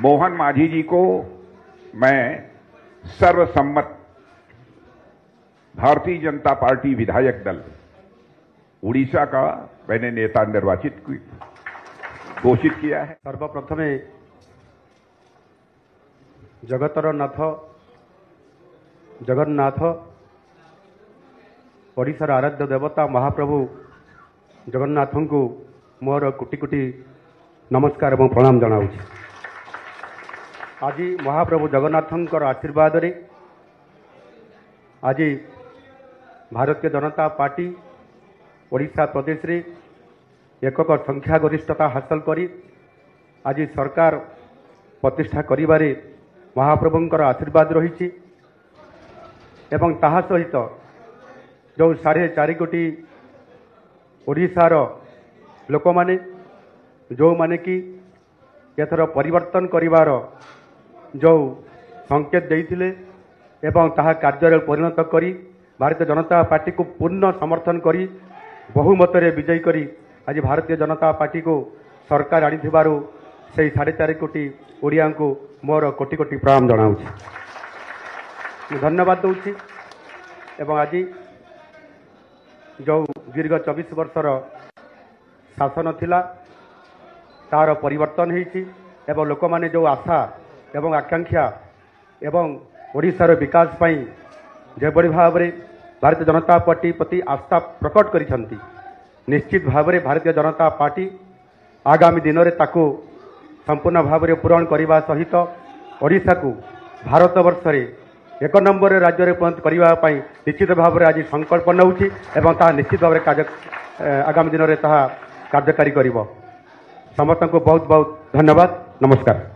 मोहन मांझी जी को मैं सर्वसम्मत भारतीय जनता पार्टी विधायक दल उड़ीसा का मैंने नेता निर्वाचित घोषित किया है। सर्वप्रथमे जगतर नाथ जगन्नाथ ओडिशार आराध्य देवता महाप्रभु जगन्नाथ को मोर कोटि कोटि नमस्कार और प्रणाम जनाऊँ। आज महाप्रभु जगन्नाथंकर आशीर्वाद रे आज भारतीय जनता पार्टी ओडिशा प्रदेश रे एकक संख्यागरिष्ठता हासिल करी आज सरकार प्रतिष्ठा करिबारे महाप्रभुंकर आशीर्वाद रही एवं ताहा सहित जो 4.5 कोटी ओडिशार लोक माने जो माने कि एथर परिवर्तन करिवार जो संकेत देइथिले एवं ताहा कार्य परिणत करी भारतीय जनता पार्टी को पूर्ण समर्थन करी बहुमत रे विजयी करी आज भारतीय जनता पार्टी को सरकार आनिथिबारु से 4.5 कोटी ओडिया को मोर कोटि कोटि प्रणाम जनाऊँ। धन्यवाद दूची एवं आज जो दीर्घ 24 वर्षर शासन थिला तार परिवर्तन होती एवं लोक माने जो आशा एवं आकांक्षा एवं ओडिशार विकास पाई जेबड़ी भाव में भारतीय जनता पार्टी प्रति आस्था प्रकट करिसंती निश्चित भाव में भारतीय जनता पार्टी आगामी दिन में ताकू संपूर्ण भाव में पूरण करने सहित ओडिशा को भारत वर्ष रे 1 नंबर राज्य में परिणत करने निश्चित भाव में आज संकल्प नौछि एवं ता निश्चित भाव में आगामी दिन में ता कार्यकारी करिवो। समस्त को बहुत बहुत धन्यवाद। नमस्कार।